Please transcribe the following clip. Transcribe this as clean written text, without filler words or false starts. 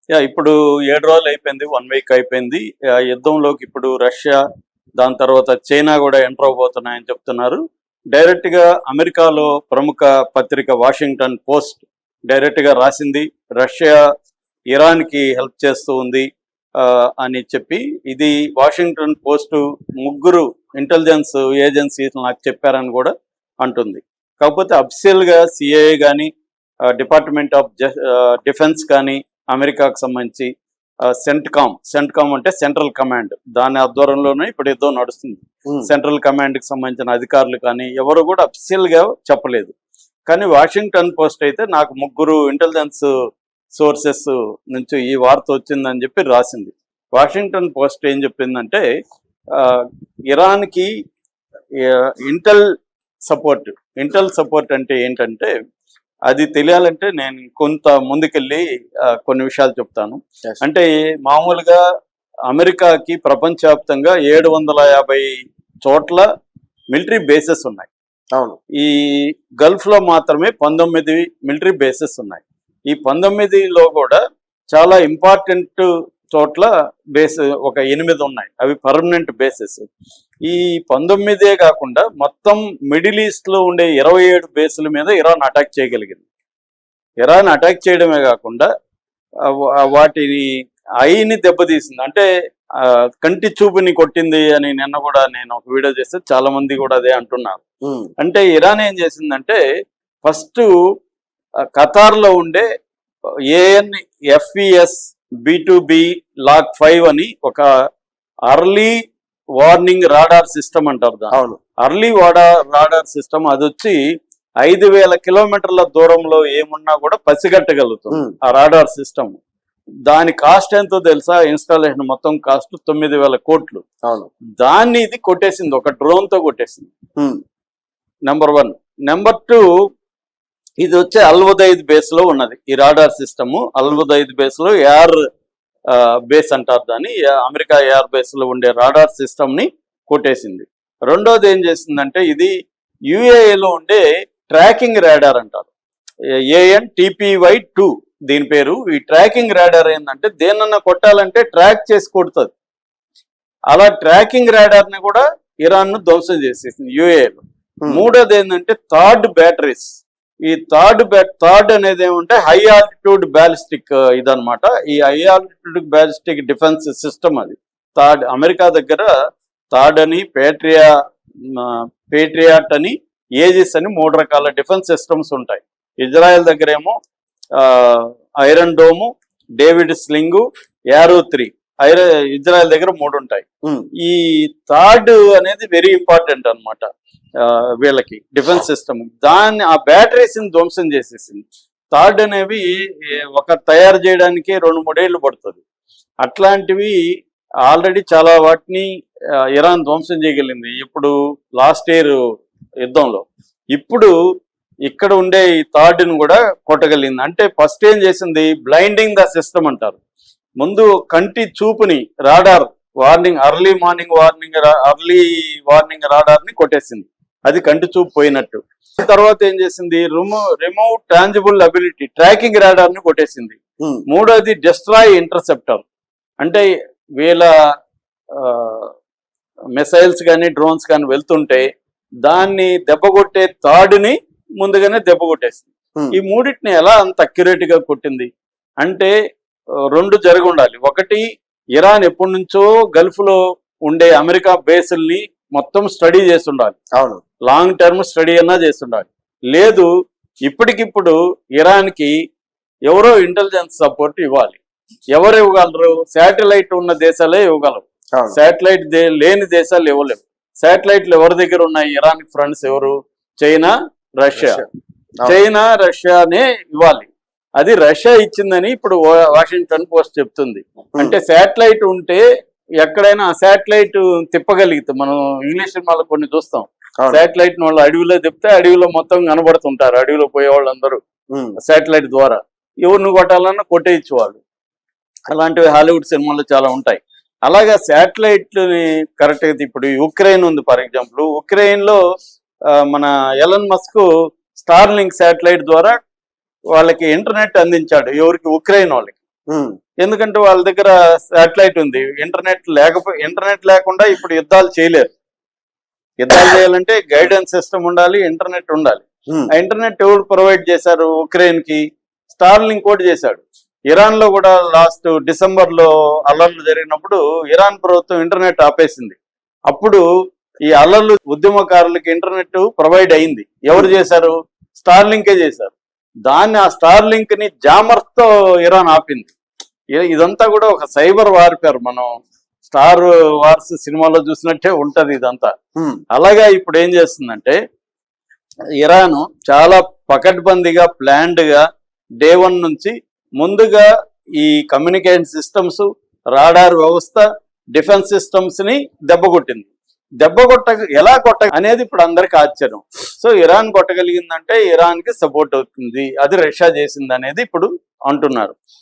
ఇప్పుడు 7 రోజులు అయిపోయింది, 1 వీక్ అయిపోయింది. యుద్ధంలోకి ఇప్పుడు రష్యా, దాని తర్వాత చైనా కూడా ఎంటర్ అవబోతున్నాయని చెప్తున్నారు. డైరెక్ట్గా అమెరికాలో ప్రముఖ పత్రిక వాషింగ్టన్ పోస్ట్ డైరెక్ట్గా రాసింది, రష్యా ఇరాన్కి హెల్ప్ చేస్తూ ఉంది అని చెప్పి. ఇది వాషింగ్టన్ పోస్ట్ 3 ఇంటెలిజెన్స్ ఏజెన్సీస్ నాకు చెప్పారని కూడా అంటుంది. కాకపోతే అఫీషియల్గా సిఐఏ కానీ, డిపార్ట్మెంట్ ఆఫ్ డిఫెన్స్ కానీ, అమెరికాకు సంబంధించి సెంట్కామ్ అంటే సెంట్రల్ కమాండ్, దాని ఆధ్వర్యంలోనే ఇప్పుడు యుద్ధం నడుస్తుంది. సెంట్రల్ కమాండ్కి సంబంధించిన అధికారులు కానీ ఎవరు కూడా అఫీషియల్గా చెప్పలేదు. కానీ వాషింగ్టన్ పోస్ట్ అయితే నాకు 3 ఇంటెలిజెన్స్ సోర్సెస్ నుంచి ఈ వార్త వచ్చిందని చెప్పి రాసింది. వాషింగ్టన్ పోస్ట్ ఏం చెప్పిందంటే, ఇరాన్కి ఇంటెల్ సపోర్ట్ అంటే ఏంటంటే, అది తెలియాలంటే నేను కొంత ముందుకెళ్ళి కొన్ని విషయాలు చెప్తాను. అంటే మామూలుగా అమెరికాకి ప్రపంచవ్యాప్తంగా 750 చోట్ల మిలిటరీ బేసెస్ ఉన్నాయి. అవును. ఈ గల్ఫ్లో మాత్రమే 19 మిలిటరీ బేసెస్ ఉన్నాయి. ఈ 19లో కూడా చాలా ఇంపార్టెంట్ చోట్ల బేస్ ఒక 8 ఉన్నాయి, అవి పర్మనెంట్ బేసెస్. ఈ 19 కాకుండా మొత్తం మిడిల్ ఈస్ట్లో ఉండే 27 బేసుల మీద ఇరాన్ అటాక్ చేయగలిగింది. ఇరాన్ అటాక్ చేయడమే కాకుండా వాటిని ఐని దెబ్బతీసింది. అంటే కంటి చూపుని కొట్టింది అని నిన్న కూడా నేను ఒక వీడియో చేస్తే చాలా మంది కూడా అదే అంటున్నారు. అంటే ఇరాన్ ఏం చేసిందంటే, ఫస్ట్ ఖతార్లో ఉండే ANFES B2B లాక్ 5 అని ఒక అర్లీ వార్నింగ్ రాడార్ సిస్టమ్ అంటారు. అవును, అర్లీ రాడార్ సిస్టమ్. అది వచ్చి 5000 కిలోమీటర్ల దూరంలో ఏమున్నా కూడా పసిగట్టగలుగుతుంది ఆ రాడార్ సిస్టమ్. దాని కాస్ట్ ఎంతో తెలుసా? ఇన్స్టాలేషన్ మొత్తం కాస్ట్ 9000 కోట్లు. అవును. దాన్ని ఇది కొట్టేసింది, ఒక డ్రోన్ తో కొట్టేసింది. నెంబర్ 1. నెంబర్ 2, ఇది వచ్చే అల్-ఉదైద్ బేస్ లో ఉన్నది ఈ రాడార్ సిస్టమ్. అల్-ఉదైద్ బేస్ లో ఎయిర్ బేస్ అంటారు దాన్ని. అమెరికా ఎయిర్ బేస్ లో ఉండే రాడార్ సిస్టమ్ ని కొట్టేసింది. రెండోది ఏం చేసిందంటే, ఇది UAEలో ఉండే ట్రాకింగ్ రాడార్ అంటారు, ANTPY-2 దీని పేరు. ఈ ట్రాకింగ్ రాడార్ ఏంటంటే, దేనన్నా కొట్టాలంటే ట్రాక్ చేసి కొడుతుంది. అలా ట్రాకింగ్ రాడార్ ని కూడా ఇరాన్ ను ధ్వంసం చేసేసింది UAEలో. మూడోది ఏంటంటే థర్డ్ బ్యాటరీస్. ఈ థర్డ్ అనేది ఏమంటే హై ఆల్టిట్యూడ్ బ్యాలిస్టిక్ ఇదనమాట. ఈ high altitude ballistic defence system అది. అమెరికా దగ్గర థర్డ్ అని, పేట్రియాట్ అని, ఏజిస్ అని 3 రకాల డిఫెన్స్ సిస్టమ్స్ ఉంటాయి. ఇజ్రాయెల్ దగ్గర ఏమో Iron Dome, David sling, Arrow 3. Israel దగ్గర 3 ఉంటాయి. ఈ థర్డ్ అనేది వెరీ ఇంపార్టెంట్ అనమాట వీళ్ళకి డిఫెన్స్ సిస్టమ్. ఆ బ్యాటరీస్ ని ధ్వంసం చేసేసింది. థర్డ్ అనేవి ఒక తయారు చేయడానికి 2-3 ఏళ్ళు పడుతుంది. అట్లాంటివి ఆల్రెడీ చాలా వాటిని ఇరాన్ ధ్వంసం చేయగలిగింది ఇప్పుడు లాస్ట్ ఇయర్ యుద్ధంలో. ఇప్పుడు ఇక్కడ ఉండే ఈ థర్డ్ ని కూడా కొట్టగలిగింది. అంటే ఫస్ట్ ఏం చేసింది, బ్లైండింగ్ ద సిస్టమ్ అంటారు. ముందు కంటి చూపుని radar warning, early warning radar ని కొట్టేసింది. అది కంటి చూపు పోయినట్టు. తర్వాత ఏం చేసింది, remove tangible ability tracking radar ని కొట్టేసింది. మూడోది డిస్ట్రాయ్ ఇంటర్సెప్టర్. అంటే వీళ్ళ మిసైల్స్ కానీ డ్రోన్స్ కానీ వెళ్తుంటే దాన్ని దెబ్బకొట్టే థర్డ్ని ముందుగానే దెబ్బ కొట్టేసింది. ఈ మూడింటిని ఎలా అంత అక్యురేట్ గా కొట్టింది అంటే, 2 జరిగి ఉండాలి. ఒకటి, ఇరాన్ ఎప్పటి నుంచో గల్ఫ్ లో ఉండే అమెరికా బేసుల్ని మొత్తం స్టడీ చేసి ఉండాలి. అవును, లాంగ్ టర్మ్ స్టడీ అన్నా చేసి ఉండాలి. లేదు, ఇప్పటికిప్పుడు ఇరాన్ కి ఎవరో ఇంటెలిజెన్స్ సపోర్ట్ ఇవ్వాలి. ఎవరు ఇవ్వగలరు? శాటిలైట్ ఉన్న దేశాలే ఇవ్వగలరు. శాటిలైట్ లేని దేశాలు ఇవ్వలేవు. శాటిలైట్లు ఎవరి దగ్గర ఉన్నాయి? ఇరాన్ ఫ్రెండ్స్ ఎవరు? China, Russia. చైనా, రష్యానే ఇవ్వాలి. అది రష్యా ఇచ్చిందని ఇప్పుడు వాషింగ్టన్ పోస్ట్ చెప్తుంది. అంటే శాటిలైట్ ఉంటే ఎక్కడైనా ఆ శాటిలైట్ తిప్పగలిగితే, మనం ఇంగ్లీష్ సినిమాలో కొన్ని చూస్తాం, శాటిలైట్ వాళ్ళు అడవిలో తిప్పితే అడవిలో మొత్తం కనబడుతుంటారు, అడవిలో పోయే వాళ్ళందరూ శాటిలైట్ ద్వారా. ఎవరిని కొట్టాలన్నా కొట్టేయచ్చు వాళ్ళు. అలాంటివి హాలీవుడ్ సినిమాల్లో చాలా ఉంటాయి. అలాగా శాటిలైట్ని కరెక్ట్గా ఇప్పుడు ఉక్రెయిన్ ఉంది ఫర్ ఎగ్జాంపుల్. ఉక్రెయిన్లో మన ఎలన్ మస్క్ స్టార్లింక్ శాటిలైట్ ద్వారా వాళ్ళకి ఇంటర్నెట్ అందించాడు. ఎవరికి? ఉక్రెయిన్ వాళ్ళకి. ఎందుకంటే వాళ్ళ దగ్గర శాటిలైట్ ఉంది, ఇంటర్నెట్ లేకుండా ఇప్పుడు యుద్ధాలు చేయలేరు. యుద్ధాలు చేయాలంటే గైడెన్స్ సిస్టమ్ ఉండాలి, ఇంటర్నెట్ ఉండాలి. ఆ ఇంటర్నెట్ ఎవరు ప్రొవైడ్ చేశారు? ఉక్రెయిన్ కి స్టార్లింక్ కూడా చేశాడు. ఇరాన్ లో కూడా లాస్ట్ డిసెంబర్ లో అల్లర్లు జరిగినప్పుడు ఇరాన్ ప్రభుత్వం ఇంటర్నెట్ ఆపేసింది. అప్పుడు ఈ అల్లర్లు ఉద్యమకారులకి ఇంటర్నెట్ ప్రొవైడ్ అయింది. ఎవరు చేశారు? స్టార్లింకే చేశారు. దాన్ని ఆ స్టార్లింక్ ని జామర్స్ తో ఇరాన్ ఆపింది. ఇదంతా కూడా ఒక సైబర్ వార్ఫేర్. మనం స్టార్ వార్స్ సినిమాలో చూసినట్టే ఉంటది ఇదంతా. అలాగా ఇప్పుడు ఏం చేస్తుందంటే ఇరాన్ చాలా పకడ్బందీగా ప్లాన్డ్ గా డే 1 నుంచి ముందుగా ఈ కమ్యూనికేషన్ సిస్టమ్స్, రాడార్ వ్యవస్థ, డిఫెన్స్ సిస్టమ్స్ ని ఎలా కొట్ట అనేది ఇప్పుడు అందరికి ఆశ్చర్యం. సో ఇరాన్ కొట్టగలిగిందంటే ఇరాన్ కి సపోర్ట్ అవుతుంది, అది రష్యా చేసింది అనేది ఇప్పుడు అంటున్నారు.